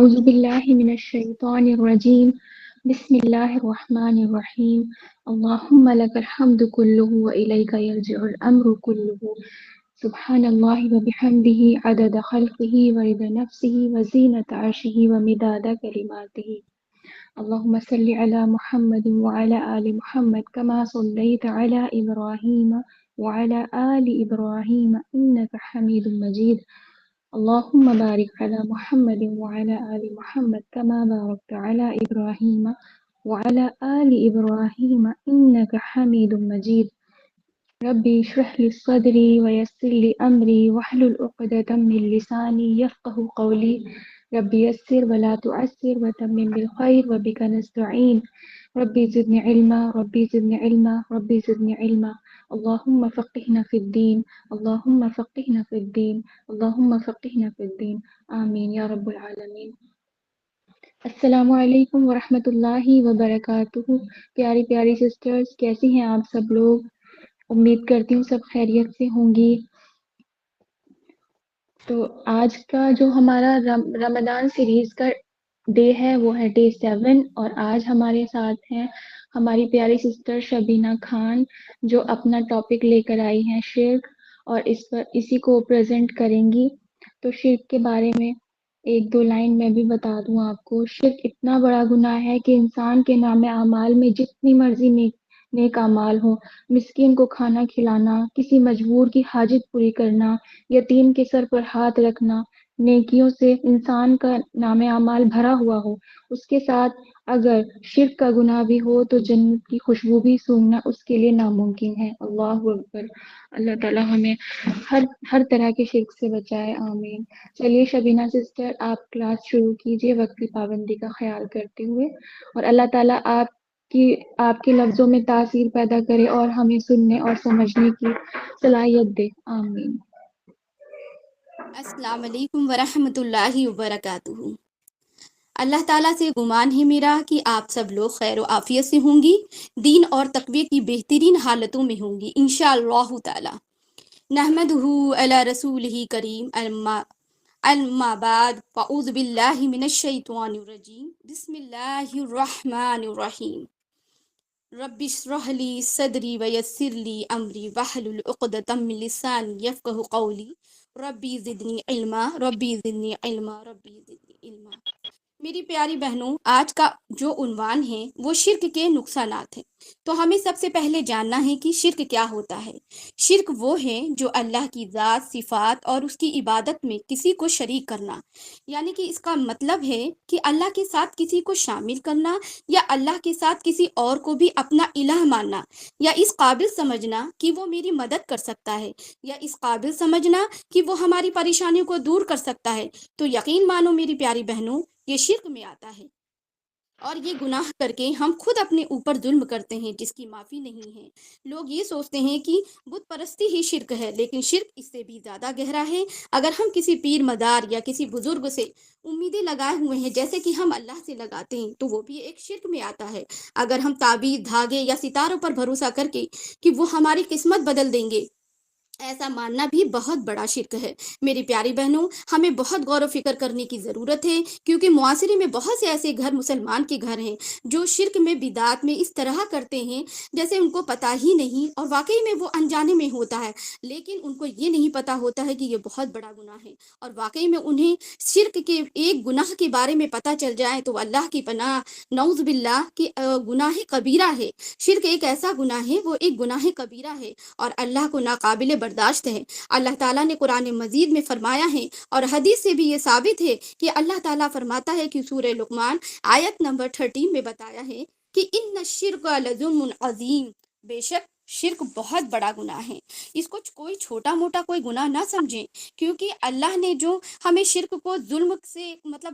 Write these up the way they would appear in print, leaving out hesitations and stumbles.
أعوذ بالله من الشيطان الرجيم. بسم الله الرحمن الرحيم. اللهم لك الحمد كله وإليك يرجع الأمر كله. سبحان الله وبحمده عدد خلقه ورضا نفسه وزينة عرشه ومداد كلماته. اللهم صل على محمد وعلى آل محمد كما صليت على إبراهيم وعلى آل إبراهيم إنك حميد مجيد. اللهم بارك على محمد وعلى آل محمد كما باركت على إبراهيم وعلى آل إبراهيم إنك حميد مجيد. ربي اشرح لي صدري ويسر لي أمري واحلل عقدة من لساني يفقه قولي. ربي يسر ولا تعسر وتمم بالخير وبك نستعين. ربي زدني علما ربي زدني علما ربي زدني علما. اللهم فقهنا في الدين اللهم فقهنا في الدين اللهم فقهنا في الدين. آمین یا رب العالمین. السلام علیکم ورحمۃ اللہ وبرکاتہ. پیاری پیاری سسٹرز، کیسی ہیں آپ سب لوگ؟ امید کرتی ہوں سب خیریت سے ہوں گی. تو آج کا جو ہمارا رمضان سیریز کا ڈے ہے وہ ہے ڈے 7، اور آج ہمارے ساتھ ہیں ہماری پیاری سسٹر شبینہ خان، جو اپنا ٹاپک لے کر آئی ہیں شرک، اور اسی کو پریزنٹ کریں گی. تو شرک کے بارے میں ایک دو لائن میں بھی بتا دوں آپ کو. شرک اتنا بڑا گناہ ہے کہ انسان کے نام اعمال میں جتنی مرضی نیک اعمال ہوں، مسکین کو کھانا کھلانا، کسی مجبور کی حاجت پوری کرنا، یتیم کے سر پر ہاتھ رکھنا، نیکیوں سے انسان کا نام اعمال بھرا ہوا ہو، اس کے ساتھ اگر شرک کا گناہ بھی ہو تو جنت کی خوشبو بھی سونگھنا اس کے لیے ناممکن ہے. اللہ اکبر. اللہ تعالی ہمیں ہر طرح کے شرک سے بچائے. آمین. چلیے شبینہ سسٹر، آپ کلاس شروع کیجیے وقت کی پابندی کا خیال کرتے ہوئے، اور اللہ تعالیٰ آپ کے لفظوں میں تاثیر پیدا کرے اور ہمیں سننے اور سمجھنے کی صلاحیت دے. آمین. السلام علیکم ورحمۃ اللہ وبرکاتہ. اللہ تعالیٰ سے گمان ہے میرا کہ آپ سب لوگ خیر و عافیت سے ہوں گی، دین اور تقوی کی بہترین حالتوں میں ہوں گی انشاءاللہ تعالیٰ. نحمدہ علی رسولہ کریم. اما بعد فاعوذ باللہ من الشیطان الرجیم. بسم اللہ الرحمن الرحیم. رب اشرح لی صدری ویسر لی امری واحلل عقدۃ من لسانی یفقہوا قولی. ربی زدنی علما ربی زدنی علما ربی زدنی علما. میری پیاری بہنوں، آج کا جو عنوان ہے وہ شرک کے نقصانات ہیں. تو ہمیں سب سے پہلے جاننا ہے کہ شرک کیا ہوتا ہے. شرک وہ ہے جو اللہ کی ذات، صفات اور اس کی عبادت میں کسی کو شریک کرنا، یعنی کہ اس کا مطلب ہے کہ اللہ کے ساتھ کسی کو شامل کرنا، یا اللہ کے ساتھ کسی اور کو بھی اپنا الہ ماننا، یا اس قابل سمجھنا کہ وہ میری مدد کر سکتا ہے، یا اس قابل سمجھنا کہ وہ ہماری پریشانیوں کو دور کر سکتا ہے. تو یقین مانو میری پیاری بہنوں، یہ شرک میں آتا ہے، اور یہ گناہ کر کے ہم خود اپنے اوپر ظلم کرتے ہیں جس کی معافی نہیں ہے. لوگ یہ سوچتے ہیں کہ بت پرستی ہی شرک ہے، لیکن شرک اس سے بھی زیادہ گہرا ہے. اگر ہم کسی پیر مدار یا کسی بزرگ سے امیدیں لگائے ہوئے ہیں جیسے کہ ہم اللہ سے لگاتے ہیں، تو وہ بھی ایک شرک میں آتا ہے. اگر ہم تعبیر، دھاگے یا ستاروں پر بھروسہ کر کے کہ وہ ہماری قسمت بدل دیں گے، ایسا ماننا بھی بہت بڑا شرک ہے. میری پیاری بہنوں، ہمیں بہت غور و فکر کرنے کی ضرورت ہے، کیونکہ معاشرے میں بہت سے ایسے گھر مسلمان کے گھر ہیں جو شرک میں، بدعات میں اس طرح کرتے ہیں جیسے ان کو پتہ ہی نہیں، اور واقعی میں وہ انجانے میں ہوتا ہے، لیکن ان کو یہ نہیں پتہ ہوتا ہے کہ یہ بہت بڑا گناہ ہے. اور واقعی میں انہیں شرک کے ایک گناہ کے بارے میں پتہ چل جائے تو اللہ کی پناہ، نعوذ باللہ، کہ گناہ کبیرہ ہے. شرک ایک ایسا گناہ ہے، وہ ایک گناہ کبیرہ ہے اور اللہ کو ناقابل برداشت ہے. اللہ تعالیٰ نے قرآن مجید میں فرمایا ہے، اور حدیث سے بھی یہ ثابت ہے کہ اللہ تعالیٰ فرماتا ہے کہ سورہ لقمان آیت نمبر 13 میں بتایا ہے کہ ان الشرک لظلم عظیم، بے شک شرک بہت بڑا گناہ ہے. اس کو کوئی چھوٹا موٹا کوئی گناہ نہ سمجھیں، کیونکہ اللہ نے جو ہمیں شرک کو ظلم سے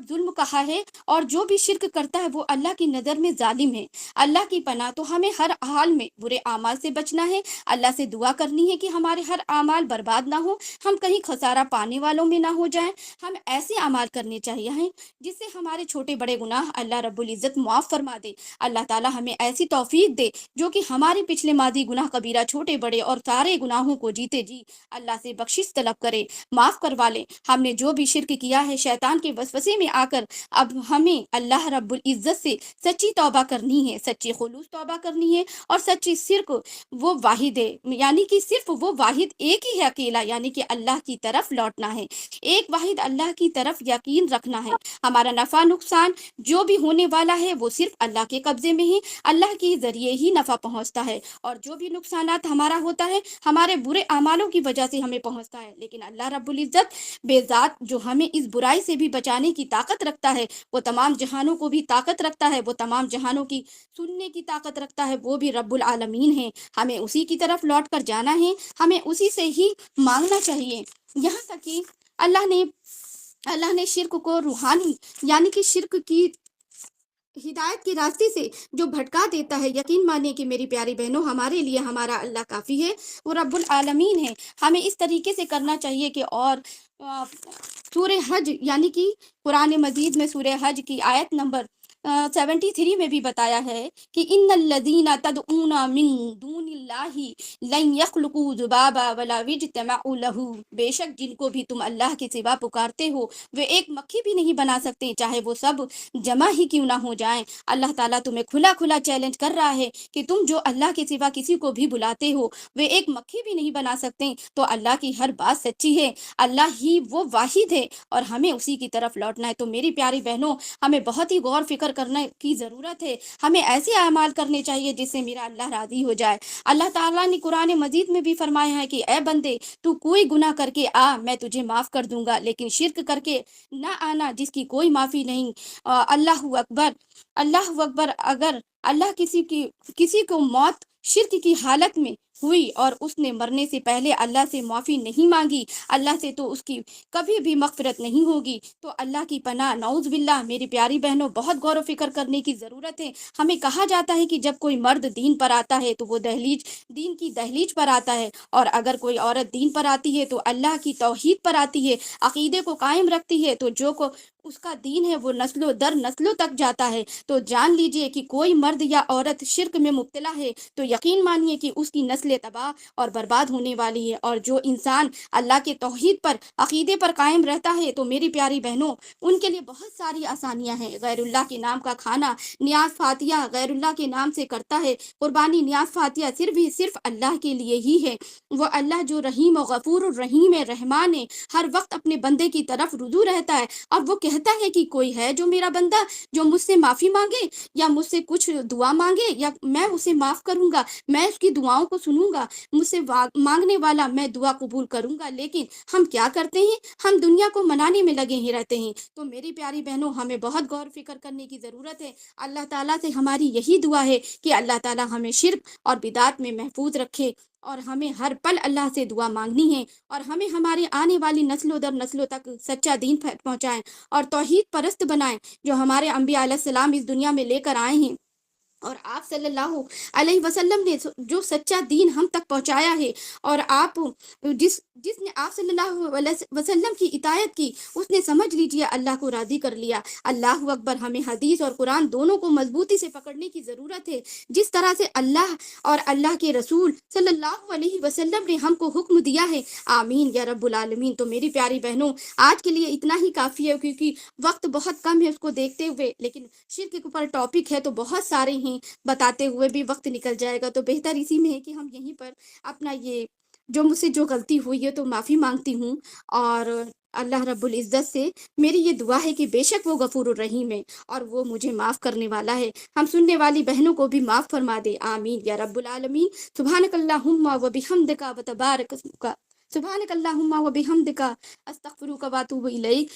ظلم کہا ہے، اور جو بھی شرک کرتا ہے وہ اللہ کی نظر میں ظالم ہے. اللہ کی پناہ. تو ہمیں ہر حال میں برے اعمال سے بچنا ہے، اللہ سے دعا کرنی ہے کہ ہمارے ہر اعمال برباد نہ ہو، ہم کہیں خسارہ پانے والوں میں نہ ہو جائیں. ہم ایسے اعمال کرنے چاہیے جس سے ہمارے چھوٹے بڑے گناہ اللہ رب العزت معاف فرما دے. اللہ تعالی ہمیں ایسی توفیق دے جو کہ ہمارے پچھلے ماضی گناہ गुनाह कबीरा छोटे बड़े और सारे गुनाहों को जीते जी अल्लाह से बख्शिश तलब करे, माफ़ करवा ले। हमने जो भी शिर्क किया है शैतान के वसवसे में आकर, अब हमें अल्लाह रब्बुल इज़्ज़त से सच्ची तौबा करनी है, सच्ची खुलूस तौबा करनी है और सच्ची सिर्क वो वाहिद है, यानी कि सिर्फ वो वाहिद एक ही है अकेला, यानी कि अल्लाह की तरफ लौटना है, एक वाहिद अल्लाह की तरफ यकीन रखना है। हमारा नफ़ा नुकसान जो भी होने वाला है वो सिर्फ अल्लाह के कब्जे में ही, अल्लाह के ज़रिए ही नफ़ा पहुंचता है, और जो भी नुकसानात हमारा होता है हमारे बुरे अमालों की वजह से हमें पहुंचता है। लेकिन अल्लाह रब्बुल इज़्ज़त बेजात जो हमें इस बुराई से भी बचाने की ताकत रखता है, वो तमाम जहानों को भी ताकत रखता है, वो तमाम जहानों की सुनने की ताकत रखता है, वो भी रब्बुल आलमीन है। हमें उसी की तरफ लौट कर जाना है, हमें उसी से ही मांगना चाहिए। यहाँ तक कि अल्लाह ने शिर्क को रूहानी यानी कि शिर्क की हिदायत के रास्ते से जो भटका देता है, यकीन मानिए कि मेरी प्यारी बहनों हमारे लिए हमारा अल्लाह काफ़ी है, वो रब्बुल आलमीन है। हमें इस तरीके से करना चाहिए कि और सूरह हज यानी कि कुरान मजीद में सूरह हज की आयत नंबर 73 में भी बताया है कि इन्नल्लज़ीना तदऊना मिन दूनिल्लाहि लन यख्लुकू ज़ुबाबा वला यज्तमउ लहू, बेशक जिनको भी तुम अल्लाह के सिवा पुकारते हो वे एक मक्खी भी नहीं बना सकते, चाहे वो सब जमा ही क्यों ना हो जाएं। अल्लाह ताला तुम्हें खुला खुला चैलेंज कर रहा है कि तुम जो अल्लाह के सिवा किसी को भी बुलाते हो वे एक मक्खी भी नहीं बना सकते। तो अल्लाह की हर बात सच्ची है, अल्लाह ही वो वाहिद है और हमें उसी की तरफ लौटना है। तो मेरी प्यारी बहनों हमें बहुत ही गौर फिक्र करने की ज़रूरत है, हमें ऐसे अमाल करने चाहिए जिससे मेरा अल्लाह राज़ी हो जाए। अल्लाह ताला ने कुरान मजीद में भी फरमाया है कि ए बंदे तू कोई गुनाह करके आ मैं तुझे माफ़ कर दूंगा, लेकिन शिर्क करके ना आना जिसकी कोई माफ़ी नहीं। अल्लाहु अकबर, अल्लाहु अकबर। अगर अल्लाह किसी को मौत शिर्क की हालत में हुई और उसने मरने से पहले अल्लाह से माफ़ी नहीं मांगी, अल्लाह से तो उसकी कभी भी मग़फ़िरत नहीं होगी। तो अल्लाह की पनाह, नऊज़ बिल्लाह। मेरी प्यारी बहनों बहुत गौर व फिक्र करने की ज़रूरत है। हमें कहा जाता है कि जब कोई मर्द दीन पर आता है तो वो दीन की दहलीज पर आता है, और अगर कोई औरत दीन पर आती है तो अल्लाह की तौहीद पर आती है, अक़ीदे को कायम रखती है, तो जो को उसका दीन है वो नस्लों दर नस्लों तक जाता है। तो जान लीजिए कि कोई मर्द या औरत शिर्क में मुब्तला है तो यकीन मानिए कि उसकी नस्लें तबाह और बर्बाद होने वाली है। और जो इंसान अल्लाह के तौहीद पर अक़ीदे पर कायम रहता है तो मेरी प्यारी बहनों उनके लिए बहुत सारी आसानियां हैं। गैरुल्लाह के नाम का खाना, नियाज फातिया गैरुल्लाह के नाम से करता है, कुर्बानी नियाज फातिया सिर्फ अल्लाह के लिए ही है। वो अल्लाह जो रहीम और गफूर और रहीम है, रहमान है, हर वक्त अपने बंदे की तरफ रुजू रहता है। और वो कहता है कि कोई है जो मेरा बंदा जो मुझसे माफ़ी मांगे या मुझसे कुछ दुआ मांगे या मैं उसे माफ़ करूंगा, मैं उसकी दुआओं को सुनूंगा, मुझसे मांगने वाला मैं दुआ कबूल करूंगा। लेकिन हम क्या करते हैं, हम दुनिया को मनाने में लगे ही रहते हैं। तो मेरी प्यारी बहनों हमें बहुत गौर फिक्र करने की ज़रूरत है। अल्लाह ताला से हमारी यही दुआ है कि अल्लाह ताला हमें शिर्क और बिदात में महफूज रखे, और हमें हर पल अल्लाह से दुआ मांगनी है, और हमें हमारे आने वाली नस्लों दर नस्लों तक सच्चा दीन पहुंचाएं और तौहीद परस्त बनाएं जो हमारे अंबिया अलैहिस्सलाम इस दुनिया में लेकर आए हैं। और आप सल्लल्लाहु अलैहि वसल्लम ने जो सच्चा दीन हम तक पहुंचाया है, और आप जिसने आप सल्लल्लाहु अलैहि वसल्लम की इतायत की उसने समझ लीजिए अल्लाह को राज़ी कर लिया। अल्लाहु अकबर। हमें हदीस और कुरान दोनों को मजबूती से पकड़ने की ज़रूरत है। जिस तरह से अल्लाह और अल्लाह के रसूल सल्लल्लाहु अलैहि वसल्लम ने हमको हुक्म दिया है, आमीन या रब्बुल आलमीन। तो मेरी प्यारी बहनों आज के लिए इतना ही काफ़ी है, क्योंकि वक्त बहुत कम है उसको देखते हुए, लेकिन शिर्क के ऊपर टॉपिक है तो बहुत सारे हैं, बताते हुए भी वक्त निकल जाएगा। तो बेहतर इसी में है कि हम यहीं पर अपना ये जो मुझसे जो गलती हुई है तो माफ़ी मांगती हूँ, और अल्लाह रब्बुल इज़्ज़त से मेरी ये दुआ है कि बेशक वो गफूरुर रहीम है और वो मुझे माफ़ करने वाला है। हम सुनने वाली बहनों को भी माफ़ फरमा दे, आमीन या रब्बुल आलमीन। सुब्हानकल्लाहुम्मा व बिहम्दिका व तबारक अस्मुका, सुब्हानकल्लाहुम्मा व बिहम्दिका अस्तगफिरुका व अतूबु इलैक।